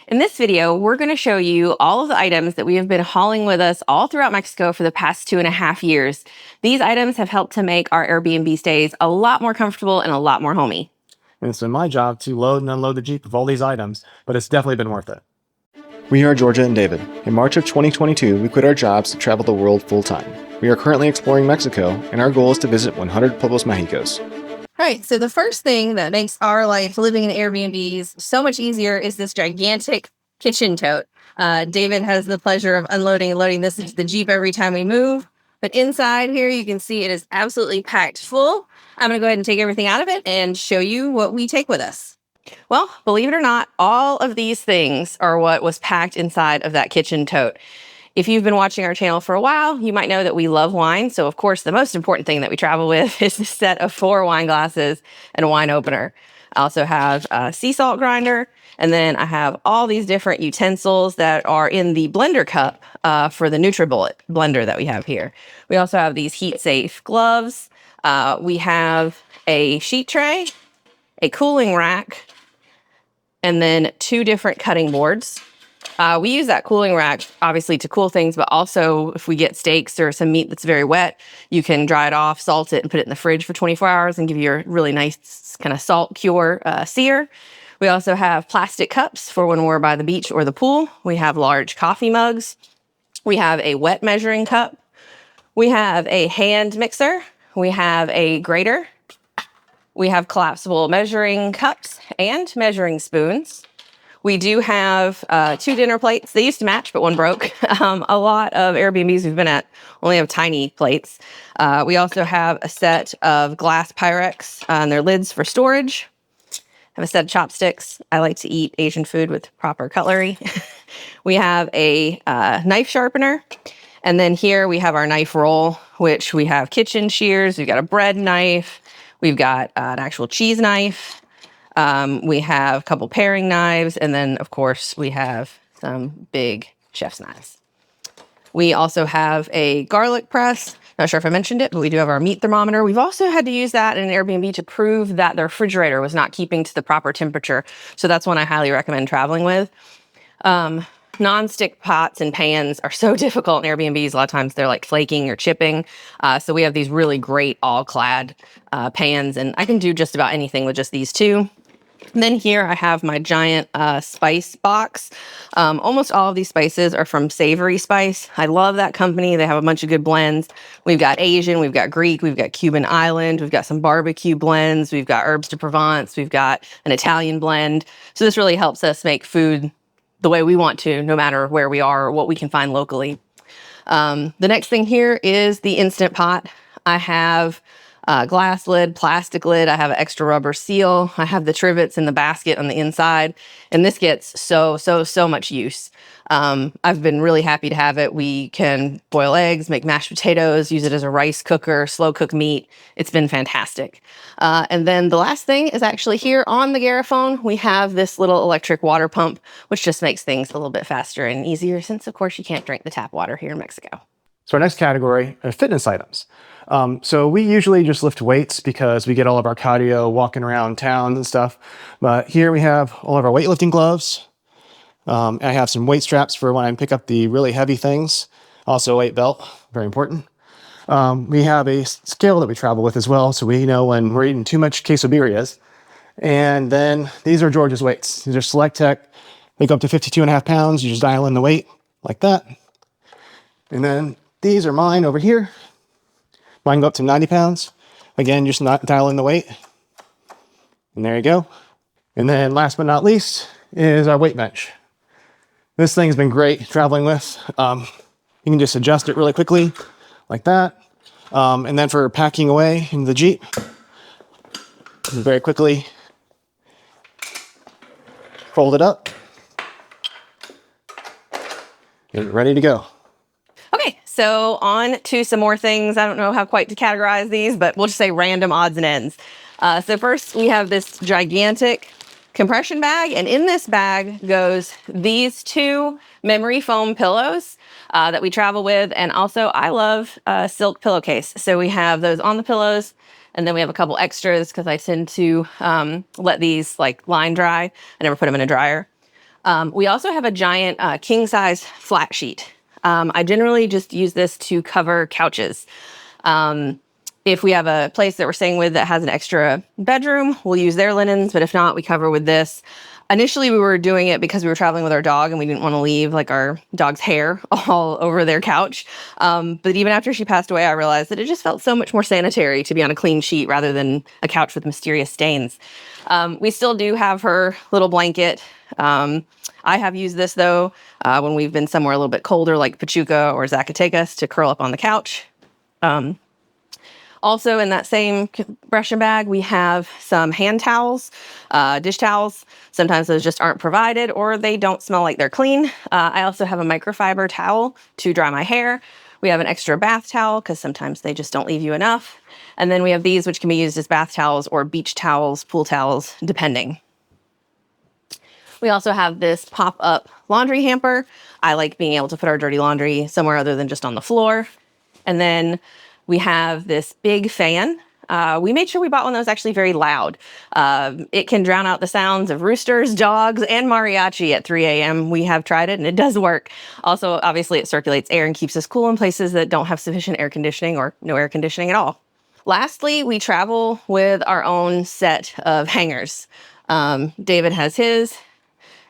In this video, we're going to show you all of the items that we have been hauling with us all throughout Mexico for the past 2.5 years. These items have helped to make our Airbnb stays a lot more comfortable and a lot more homey. And it's been my job to load and unload the Jeep with all these items, but it's definitely been worth it. We are Georgia and David. In March of 2022, we quit our jobs to travel the world full-time. We are currently exploring Mexico, and our goal is to visit 100 Pueblos Mágicos. All right, so the first thing that makes our life living in Airbnbs so much easier is this gigantic kitchen tote. David has the pleasure of unloading and loading this into the Jeep every time we move. But inside here, you can see it is absolutely packed full. I'm going to go ahead and take everything out of it and show you what we take with us. Well, believe it or not, all of these things are what was packed inside of that kitchen tote. If you've been watching our channel for a while, you might know that we love wine. So of course, the most important thing that we travel with is a set of 4 wine glasses and a wine opener. I also have a sea salt grinder. And then I have all these different utensils that are in the blender cup for the NutriBullet blender that we have here. We also have these heat safe gloves. We have a sheet tray, a cooling rack, and then 2 different cutting boards. We use that cooling rack, obviously, to cool things, but also if we get steaks or some meat that's very wet, you can dry it off, salt it, and put it in the fridge for 24 hours and give you a really nice kind of salt cure sear. We also have plastic cups for when we're by the beach or the pool. We have large coffee mugs. We have a wet measuring cup. We have a hand mixer. We have a grater. We have collapsible measuring cups and measuring spoons. We do have 2 dinner plates. They used to match, but one broke. A lot of Airbnbs we've been at only have tiny plates. We also have a set of glass Pyrex and their lids for storage. I have a set of chopsticks. I like to eat Asian food with proper cutlery. We have a knife sharpener. And then here we have our knife roll, which we have kitchen shears. We've got a bread knife. We've got an actual cheese knife. We have a couple paring knives, and then, of course, we have some big chef's knives. We also have a garlic press. Not sure if I mentioned it, but we do have our meat thermometer. We've also had to use that in an Airbnb to prove that the refrigerator was not keeping to the proper temperature. So that's one I highly recommend traveling with. Non-stick pots and pans are so difficult in Airbnbs. A lot of times they're like flaking or chipping. So we have these really great all-clad pans, and I can do just about anything with just these 2. And then here I have my giant spice box. Almost all of these spices are from Savory Spice. I love that company. They have a bunch of good blends. We've got Asian, we've got Greek, we've got Cuban Island, we've got some barbecue blends, we've got herbs de Provence, we've got an Italian blend. So this really helps us make food the way we want to, no matter where we are or what we can find locally. The next thing here is the Instant Pot. I have glass lid, plastic lid. I have an extra rubber seal. I have the trivets in the basket on the inside. And this gets so much use. I've been really happy to have it. We can boil eggs, make mashed potatoes, use it as a rice cooker, slow cook meat. It's been fantastic. And then the last thing is actually here on the Garifone, we have this little electric water pump, which just makes things a little bit faster and easier since, of course, you can't drink the tap water here in Mexico. So our next category are fitness items. So we usually just lift weights because we get all of our cardio walking around town and stuff. But here we have all of our weightlifting gloves. I have some weight straps for when I pick up the really heavy things. Also a weight belt, very important. We have a scale that we travel with as well, so we know when we're eating too much quesadillas. And then these are George's weights. These are Select Tech. They go up to 52.5 pounds. You just dial in the weight like that. And then these are mine over here. Mine go up to 90 pounds. Again, just not dial in the weight. And there you go. And then last but not least is our weight bench. This thing has been great traveling with. You can just adjust it really quickly like that. And then for packing away into the Jeep, very quickly fold it up. Get it ready to go. Okay, so on to some more things. I don't know how quite to categorize these, but we'll just say random odds and ends. So first we have this gigantic compression bag, and in this bag goes these 2 memory foam pillows that we travel with, and also I love a silk pillowcase. So we have those on the pillows, and then we have a couple extras because I tend to let these like line dry. I never put them in a dryer. We also have a giant king size flat sheet. I generally just use this to cover couches. If we have a place that we're staying with that has an extra bedroom, we'll use their linens, but if not, we cover with this. Initially, we were doing it because we were traveling with our dog and we didn't want to leave like our dog's hair all over their couch. But even after she passed away, I realized that it just felt so much more sanitary to be on a clean sheet rather than a couch with mysterious stains. We still do have her little blanket. I have used this though when we've been somewhere a little bit colder like Pachuca or Zacatecas to curl up on the couch. Also in that same compression bag, we have some hand towels, dish towels. Sometimes those just aren't provided or they don't smell like they're clean. I also have a microfiber towel to dry my hair. We have an extra bath towel because sometimes they just don't leave you enough. And then we have these which can be used as bath towels or beach towels, pool towels, depending. We also have this pop-up laundry hamper. I like being able to put our dirty laundry somewhere other than just on the floor. And then we have this big fan. We made sure we bought one that was actually very loud. It can drown out the sounds of roosters, dogs, and mariachi at 3 a.m. We have tried it and it does work. Also, obviously it circulates air and keeps us cool in places that don't have sufficient air conditioning or no air conditioning at all. Lastly, we travel with our own set of hangers. David has his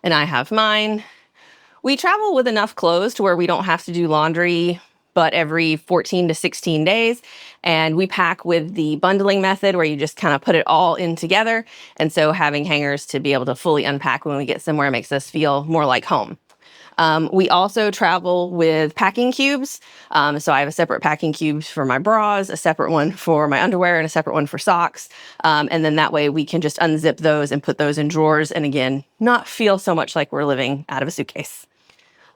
and I have mine. We travel with enough clothes to where we don't have to do laundry but every 14 to 16 days. And we pack with the bundling method where you just kind of put it all in together. And so having hangers to be able to fully unpack when we get somewhere makes us feel more like home. We also travel with packing cubes. So I have a separate packing cube for my bras, a separate one for my underwear, and a separate one for socks. And then that way we can just unzip those and put those in drawers. And again, not feel so much like we're living out of a suitcase.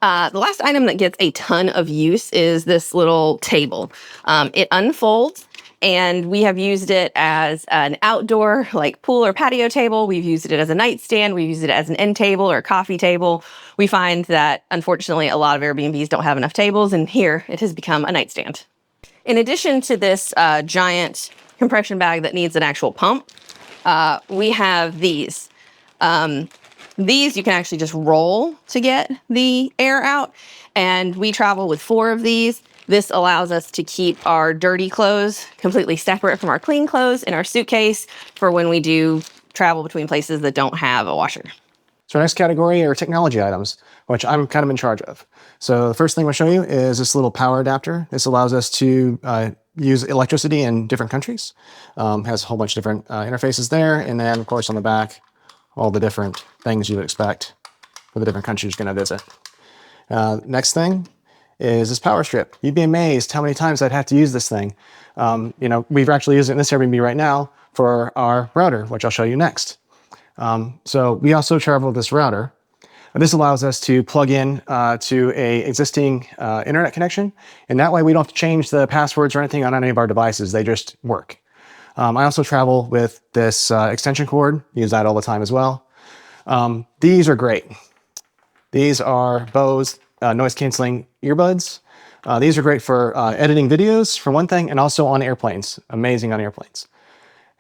The last item that gets a ton of use is this little table. It unfolds and we have used it as an outdoor like pool or patio table. We've used it as a nightstand. We've used it as an end table or a coffee table. We find that unfortunately a lot of Airbnbs don't have enough tables and here it has become a nightstand. In addition to this giant compression bag that needs an actual pump, we have these. These you can actually just roll to get the air out, and we travel with 4 of these. This allows us to keep our dirty clothes completely separate from our clean clothes in our suitcase for when we do travel between places that don't have a washer. So our next category are technology items, which I'm kind of in charge of. So the first thing I'll show you is this little power adapter. This allows us to use electricity in different countries. Has a whole bunch of different interfaces there, and then of course on the back, all the different things you would expect for the different countries you're going to visit. Next thing is this power strip. You'd be amazed how many times I'd have to use this thing. We've actually used it in this Airbnb right now for our router, which I'll show you next. So we also travel with this router. This allows us to plug in to a existing internet connection, and that way we don't have to change the passwords or anything on any of our devices. They just work. I also travel with this extension cord, use that all the time as well. These are great. These are Bose noise canceling earbuds. These are great for editing videos for one thing, and also on airplanes, amazing on airplanes.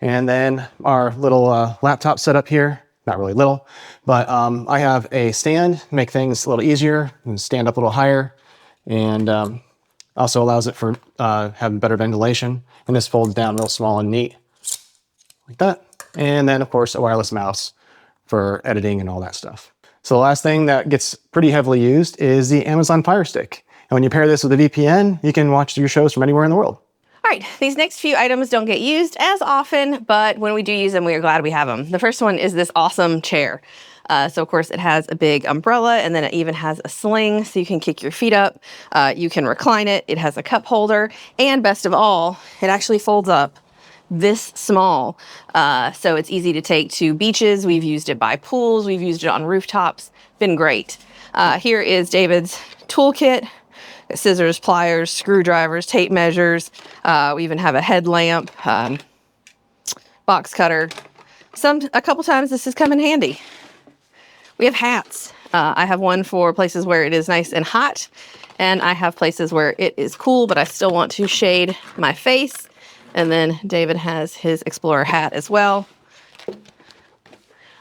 And then our little laptop setup here, not really little, but I have a stand, make things a little easier and stand up a little higher, and also allows it for having better ventilation. And this folds down real small and neat, like that. And then, of course, a wireless mouse for editing and all that stuff. So the last thing that gets pretty heavily used is the Amazon Fire Stick. And when you pair this with a VPN, you can watch your shows from anywhere in the world. All right, these next few items don't get used as often, but when we do use them, we are glad we have them. The first one is this awesome chair. So of course it has a big umbrella, and then it even has a sling so you can kick your feet up. You can recline it. It has a cup holder, and best of all, it actually folds up this small. So it's easy to take to beaches. We've used it by pools. We've used it on rooftops. Been great. Here is David's toolkit. Scissors, pliers, screwdrivers, tape measures. We even have a headlamp, box cutter. A couple times this has come in handy. We have hats. I have one for places where it is nice and hot, and I have places where it is cool, but I still want to shade my face. And then David has his Explorer hat as well.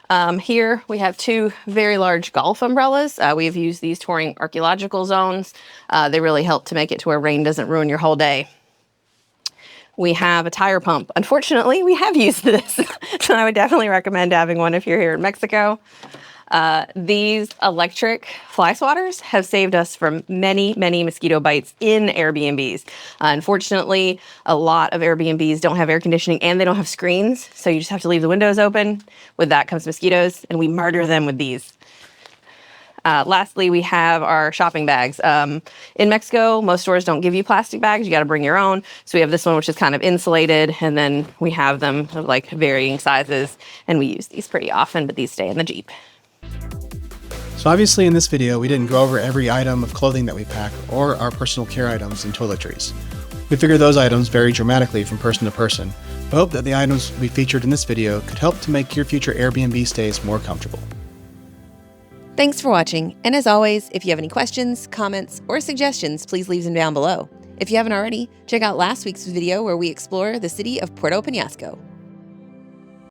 Here we have two very large golf umbrellas. We've used these touring archaeological zones. They really help to make it to where rain doesn't ruin your whole day. We have a tire pump. Unfortunately, we have used this, so I would definitely recommend having one if you're here in Mexico. These electric fly swatters have saved us from many, many mosquito bites in Airbnbs. Unfortunately, a lot of Airbnbs don't have air conditioning and they don't have screens, so you just have to leave the windows open. With that comes mosquitoes, and we murder them with these. Lastly, we have our shopping bags. In Mexico, most stores don't give you plastic bags. You got to bring your own. So we have this one, which is kind of insulated, and then we have them of like varying sizes, and we use these pretty often, but these stay in the Jeep. So obviously in this video, we didn't go over every item of clothing that we pack or our personal care items and toiletries. We figured those items vary dramatically from person to person, but hope that the items we featured in this video could help to make your future Airbnb stays more comfortable. Thanks for watching, and as always, if you have any questions, comments, or suggestions, please leave them down below. If you haven't already, check out last week's video where we explore the city of Puerto Peñasco.